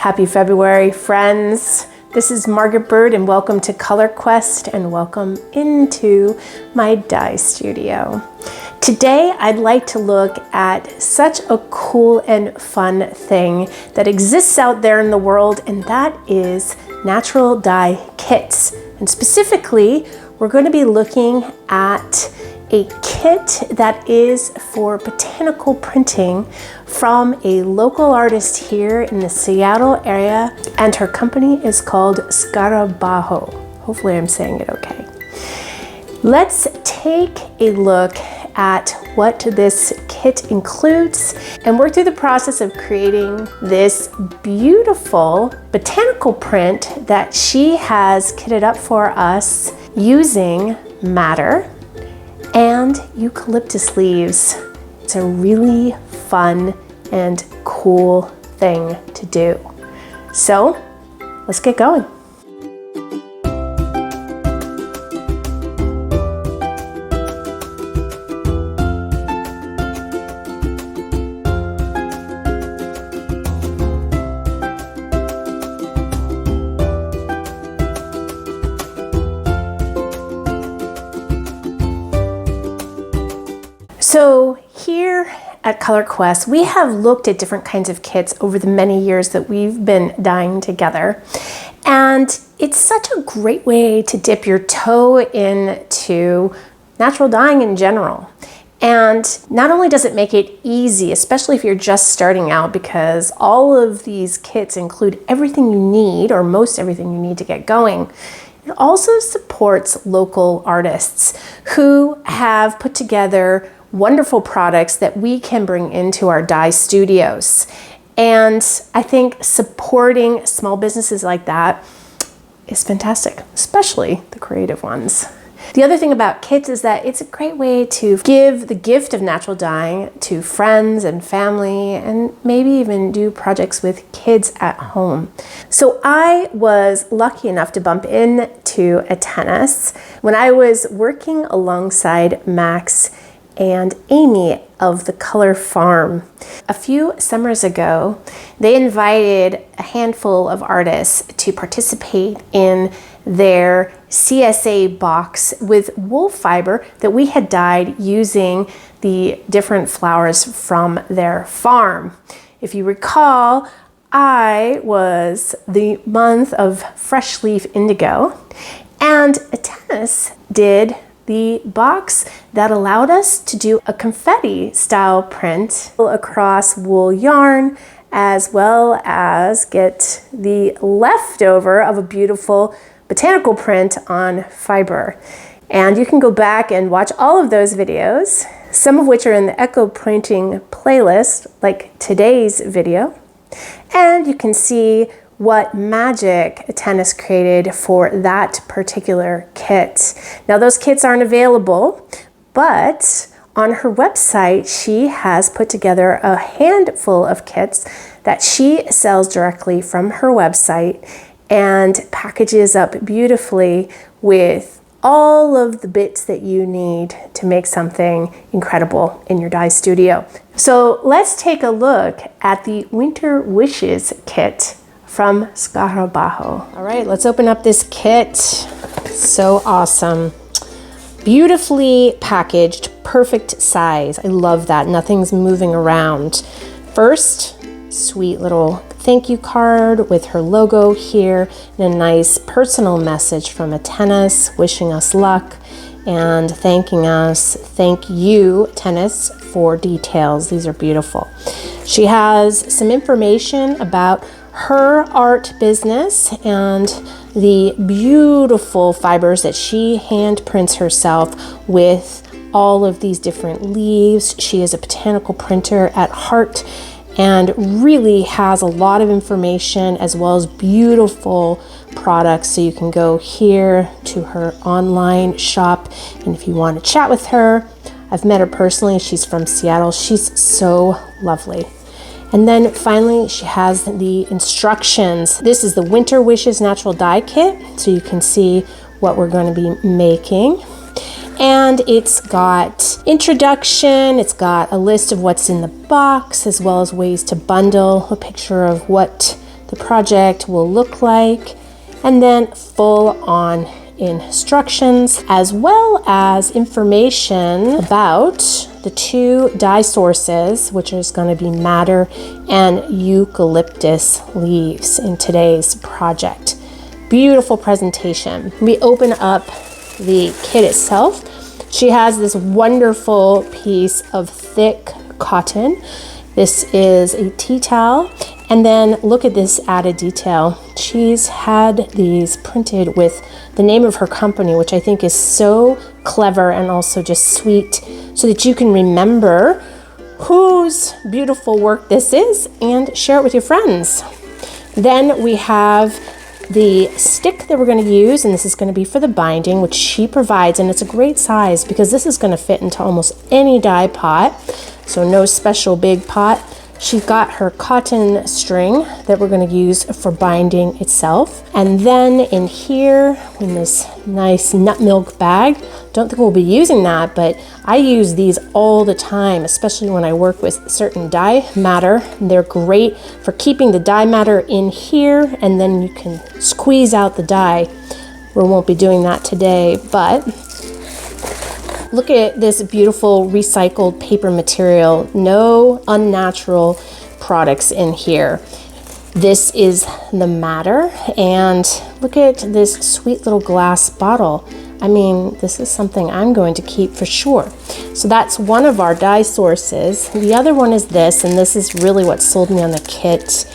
Happy February, friends. This is Margaret Byrd and welcome to Color Quest and welcome into my dye studio. Today, I'd like to look at such a cool and fun thing that exists out there in the world, and that is natural dye kits. And specifically, we're going to be looking at a kit that is for botanical printing from a local artist here in the Seattle area, and her company is called Scarabajo. Hopefully I'm saying it okay. Let's take a look at what this kit includes and work through the process of creating this beautiful botanical print that she has kitted up for us using madder and eucalyptus leaves. It's a really fun and cool thing to do. So let's get going. So here at Color Quest, we have looked at different kinds of kits over the many years that we've been dyeing together. And it's such a great way to dip your toe into natural dyeing in general. And not only does it make it easy, especially if you're just starting out, because all of these kits include everything you need, or most everything you need to get going. It also supports local artists who have put together wonderful products that we can bring into our dye studios. And I think supporting small businesses like that is fantastic, especially the creative ones. The other thing about kits is that it's a great way to give the gift of natural dyeing to friends and family, and maybe even do projects with kids at home. So I was lucky enough to bump into a tennis when I was working alongside Max and Amy of the Color Farm. A few summers ago, they invited a handful of artists to participate in their CSA box with wool fiber that we had dyed using the different flowers from their farm. If you recall, I was the month of fresh leaf indigo, and a tennis did the box that allowed us to do a confetti style print across wool yarn, as well as get the leftover of a beautiful botanical print on fiber. And you can go back and watch all of those videos, some of which are in the Echo Printing playlist, like today's video. And you can see what magic tennis created for that particular kit. Now those kits aren't available, but on her website, she has put together a handful of kits that she sells directly from her website and packages up beautifully with all of the bits that you need to make something incredible in your dye studio. So let's take a look at the Winter Wishes kit from Scarabajo. All right, let's open up this kit. So awesome. Beautifully packaged, perfect size. I love that, nothing's moving around. First, sweet little thank you card with her logo here and a nice personal message from a tennis wishing us luck and thanking us. Thank you, tennis, for details. These are beautiful. She has some information about her art business and the beautiful fibers that she hand prints herself with all of these different leaves. She is a botanical printer at heart and really has a lot of information as well as beautiful products. So you can go here to her online shop, and if you want to chat with her, I've met her personally. She's from Seattle. She's so lovely. And then finally, she has the instructions. This is the Winter Wishes Natural Dye Kit, so you can see what we're going to be making. And it's got introduction, it's got a list of what's in the box, as well as ways to bundle, a picture of what the project will look like, and then full on instructions as well as information about the two dye sources, which is going to be madder and eucalyptus leaves in today's project. Beautiful presentation. We open up the kit itself. She has this wonderful piece of thick cotton. This is a tea towel. And then look at this added detail. She's had these printed with the name of her company, which I think is so clever and also just sweet, so that you can remember whose beautiful work this is and share it with your friends. Then we have the stick that we're going to use, and this is going to be for the binding, which she provides, and it's a great size because this is going to fit into almost any dye pot, so no special big pot. She's got her cotton string that we're going to use for binding itself. And then in here, in this nice nut milk bag, don't think we'll be using that, but I use these all the time, especially when I work with certain dye matter. They're great for keeping the dye matter in here, and then you can squeeze out the dye. We won't be doing that today, but look at this beautiful recycled paper material. No unnatural products in here. This is the madder, and look at this sweet little glass bottle. I mean, this is something I'm going to keep for sure. So that's one of our dye sources. The other one is this, and this is really what sold me on the kit.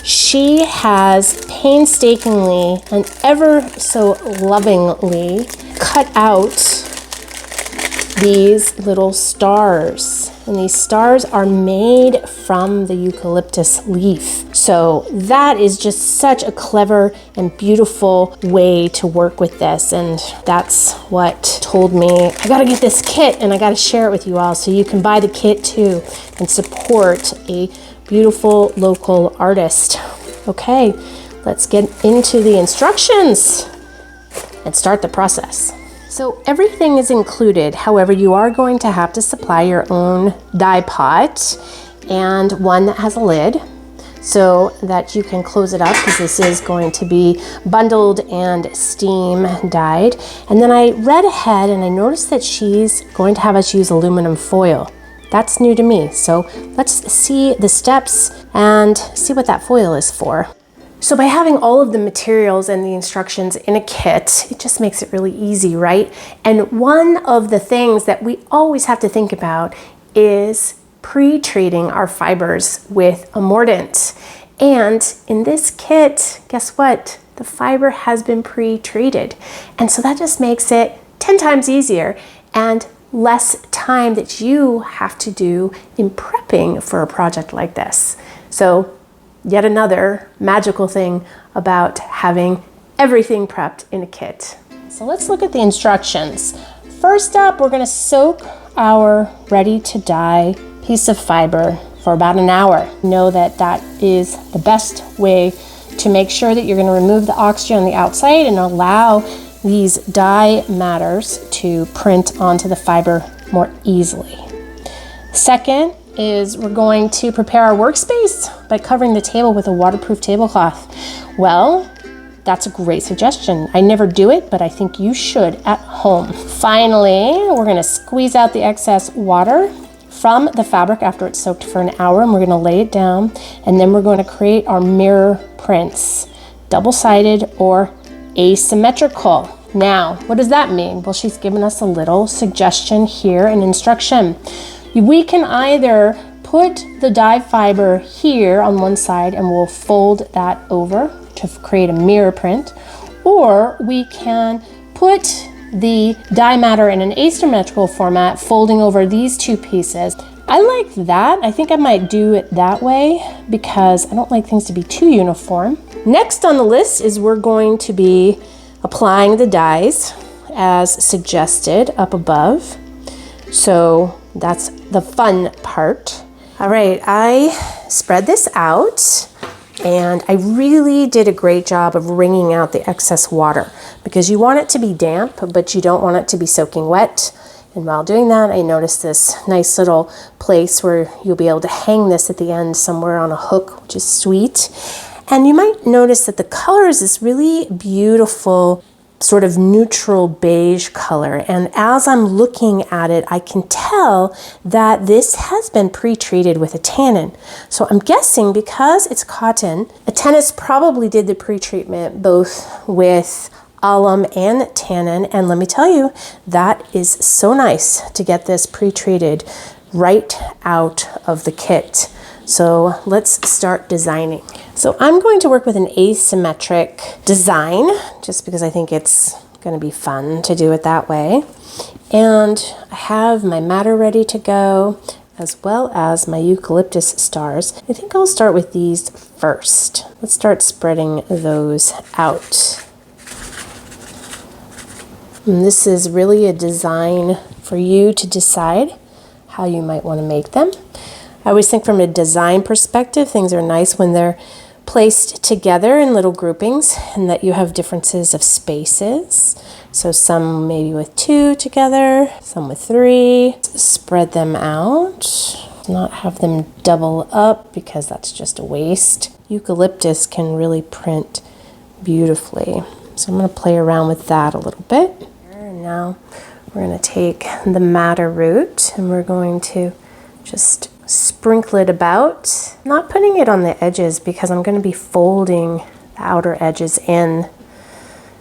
She has painstakingly and ever so lovingly cut out these little stars, and these stars are made from the eucalyptus leaf. So that is just such a clever and beautiful way to work with this, and that's what told me I gotta get this kit and I gotta share it with you all so you can buy the kit too and support a beautiful local artist. Okay, let's get into the instructions and start the process. So everything is included. However, you are going to have to supply your own dye pot and one that has a lid so that you can close it up, because this is going to be bundled and steam dyed. And then I read ahead and I noticed that she's going to have us use aluminum foil. That's new to me. So let's see the steps and see what that foil is for. So by having all of the materials and the instructions in a kit, it just makes it really easy, right? And one of the things that we always have to think about is pre-treating our fibers with a mordant. And in this kit, guess what? The fiber has been pre-treated. And so that just makes it 10 times easier and less time that you have to do in prepping for a project like this. So yet another magical thing about having everything prepped in a kit. So let's look at the instructions. First up, we're going to soak our ready to dye piece of fiber for about an hour. Know that that is the best way to make sure that you're going to remove the oxygen on the outside and allow these dye matters to print onto the fiber more easily. Second is we're going to prepare our workspace by covering the table with a waterproof tablecloth. Well, that's a great suggestion. I never do it, but I think you should at home. Finally, we're going to squeeze out the excess water from the fabric after it's soaked for an hour, and we're going to lay it down, and then we're going to create our mirror prints, double-sided or asymmetrical. Now, what does that mean? Well, she's given us a little suggestion here, an instruction. We can either put the dye fiber here on one side and we'll fold that over to create a mirror print, or we can put the dye matter in an asymmetrical format, folding over these two pieces. I like that. I think I might do it that way because I don't like things to be too uniform. Next on the list is we're going to be applying the dyes as suggested up above. So that's the fun part. All right, I spread this out and I really did a great job of wringing out the excess water because you want it to be damp, but you don't want it to be soaking wet. And while doing that, I noticed this nice little place where you'll be able to hang this at the end somewhere on a hook, which is sweet. And you might notice that the color is this really beautiful sort of neutral beige color. And as I'm looking at it, I can tell that this has been pre-treated with a tannin. So I'm guessing because it's cotton, a tannist probably did the pre-treatment both with alum and tannin. And let me tell you, that is so nice to get this pre-treated right out of the kit. So let's start designing. So I'm going to work with an asymmetric design just because I think it's going to be fun to do it that way. And I have my madder ready to go, as well as my eucalyptus stars. I think I'll start with these first. Let's start spreading those out. And this is really a design for you to decide how you might want to make them. I always think from a design perspective, things are nice when they're placed together in little groupings and that you have differences of spaces. So some maybe with 2 together, some with 3. Spread them out, not have them double up because that's just a waste. Eucalyptus can really print beautifully. So I'm going to play around with that a little bit. And now we're going to take the madder root and we're going to just sprinkle it about. I'm not putting it on the edges because I'm going to be folding the outer edges in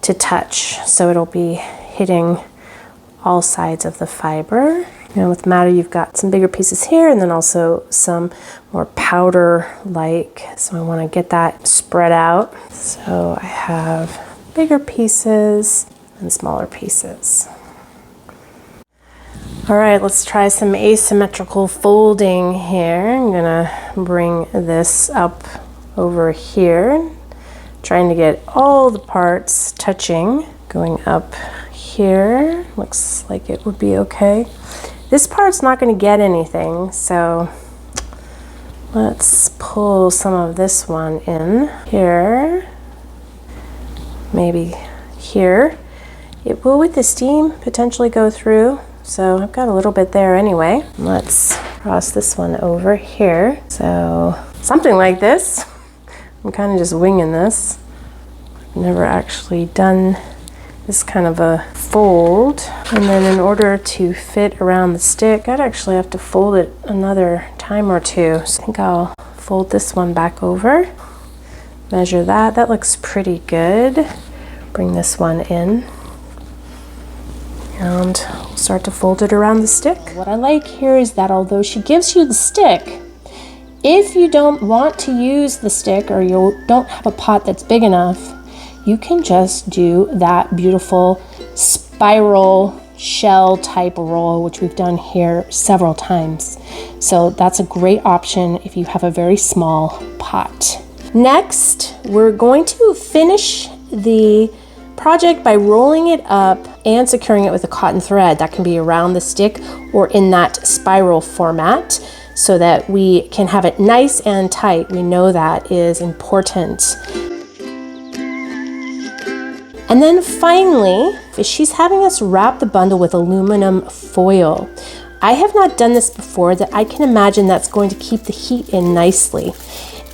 to touch. So it'll be hitting all sides of the fiber. You know, with madder, you've got some bigger pieces here and then also some more powder-like. So I want to get that spread out. So I have bigger pieces and smaller pieces. All right, let's try some asymmetrical folding here. I'm gonna bring this up over here, trying to get all the parts touching. Going up here, looks like it would be okay. This part's not gonna get anything, so let's pull some of this one in here, maybe here. It will, with the steam, potentially go through. So I've got a little bit there anyway. Let's cross this one over here. So something like this. I'm kind of just winging this. I've never actually done this kind of a fold. And then in order to fit around the stick, I'd actually have to fold it another time or two. So I think I'll fold this one back over. Measure that. That looks pretty good. Bring this one in. And we'll start to fold it around the stick. What I like here is that although she gives you the stick, if you don't want to use the stick or you don't have a pot that's big enough, you can just do that beautiful spiral shell type roll, which we've done here several times. So that's a great option if you have a very small pot. Next, we're going to finish the project by rolling it up and securing it with a cotton thread. That can be around the stick or in that spiral format so that we can have it nice and tight. We know that is important. And then finally, she's having us wrap the bundle with aluminum foil. I have not done this before, that I can imagine that's going to keep the heat in nicely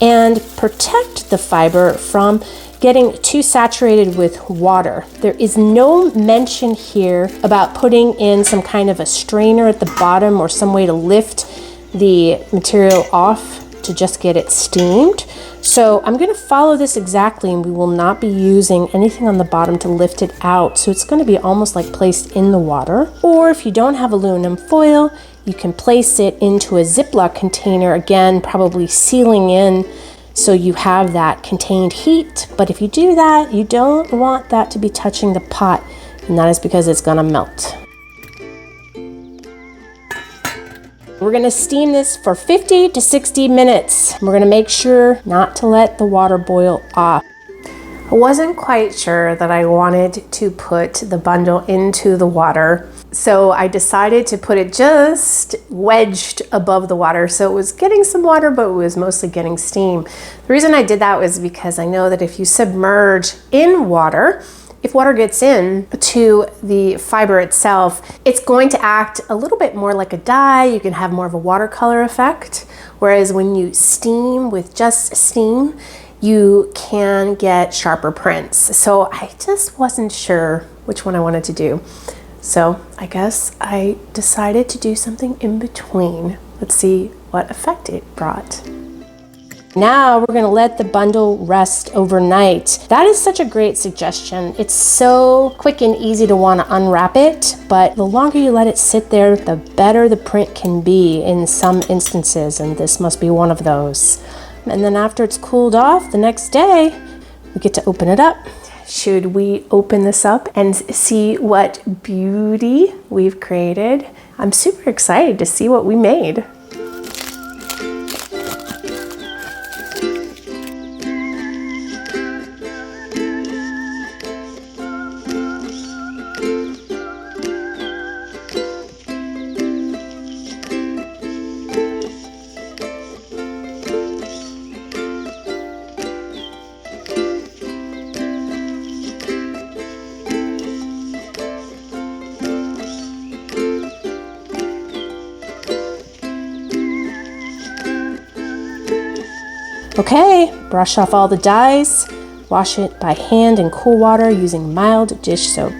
and protect the fiber from getting too saturated with water. There is no mention here about putting in some kind of a strainer at the bottom or some way to lift the material off to just get it steamed. So I'm going to follow this exactly, and we will not be using anything on the bottom to lift it out. So it's going to be almost like placed in the water. Or if you don't have aluminum foil, you can place it into a Ziploc container, again, probably sealing in so you have that contained heat. But if you do that, you don't want that to be touching the pot, and that is because it's gonna melt. We're gonna steam this for 50 to 60 minutes. We're gonna make sure not to let the water boil off. I wasn't quite sure that I wanted to put the bundle into the water, so I decided to put it just wedged above the water. So it was getting some water, but it was mostly getting steam. The reason I did that was because I know that if you submerge in water, if water gets in to the fiber itself, it's going to act a little bit more like a dye. You can have more of a watercolor effect. Whereas when you steam with just steam, you can get sharper prints. So I just wasn't sure which one I wanted to do. So I guess I decided to do something in between. Let's see what effect it brought. Now we're gonna let the bundle rest overnight. That is such a great suggestion. It's so quick and easy to wanna unwrap it, but the longer you let it sit there, the better the print can be in some instances, and this must be one of those. And then after it's cooled off, the next day, we get to open it up. Should we open this up and see what beauty we've created? I'm super excited to see what we made. Okay, brush off all the dyes, wash it by hand in cool water using mild dish soap.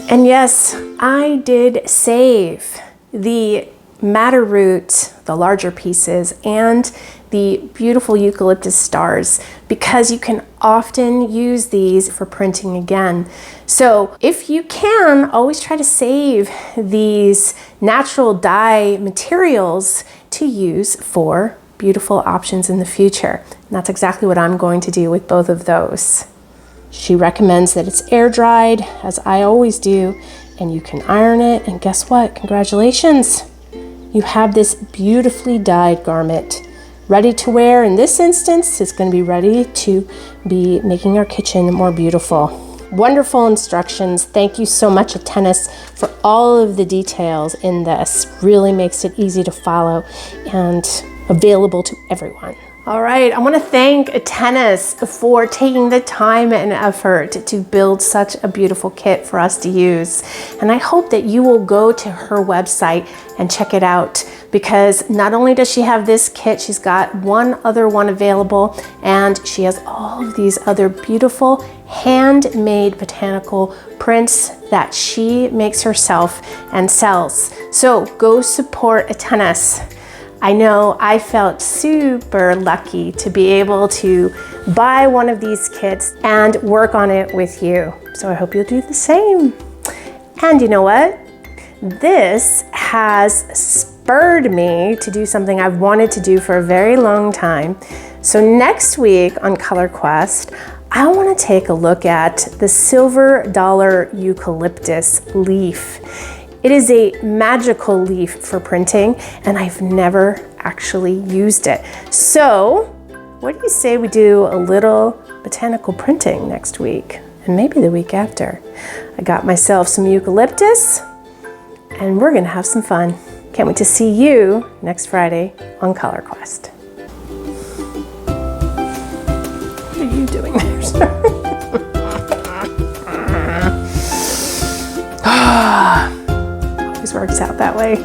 And yes, I did save the madder root, the larger pieces, and the beautiful eucalyptus stars because you can often use these for printing again. So if you can, always try to save these natural dye materials to use for beautiful options in the future. And that's exactly what I'm going to do with both of those. She recommends that it's air dried, as I always do, and you can iron it, and guess what? Congratulations! You have this beautifully dyed garment ready to wear. In this instance, it's going to be ready to be making our kitchen more beautiful. Wonderful instructions. Thank you so much, Tennis, for all of the details in this. Really makes it easy to follow and available to everyone. All right, I want to thank Tennis for taking the time and effort to build such a beautiful kit for us to use. And I hope that you will go to her website and check it out, because not only does she have this kit, she's got one other one available, and she has all of these other beautiful handmade botanical prints that she makes herself and sells. So go support Tennis. I know I felt super lucky to be able to buy one of these kits and work on it with you. So I hope you'll do the same. And you know what? This has spurred me to do something I've wanted to do for a very long time. So next week on Color Quest, I want to take a look at the silver dollar eucalyptus leaf. It is a magical leaf for printing, and I've never actually used it. So what do you say we do a little botanical printing next week, and maybe the week after? I got myself some eucalyptus, and we're gonna have some fun. Can't wait to see you next Friday on Color Quest. What are you doing there, sir? Always works out that way.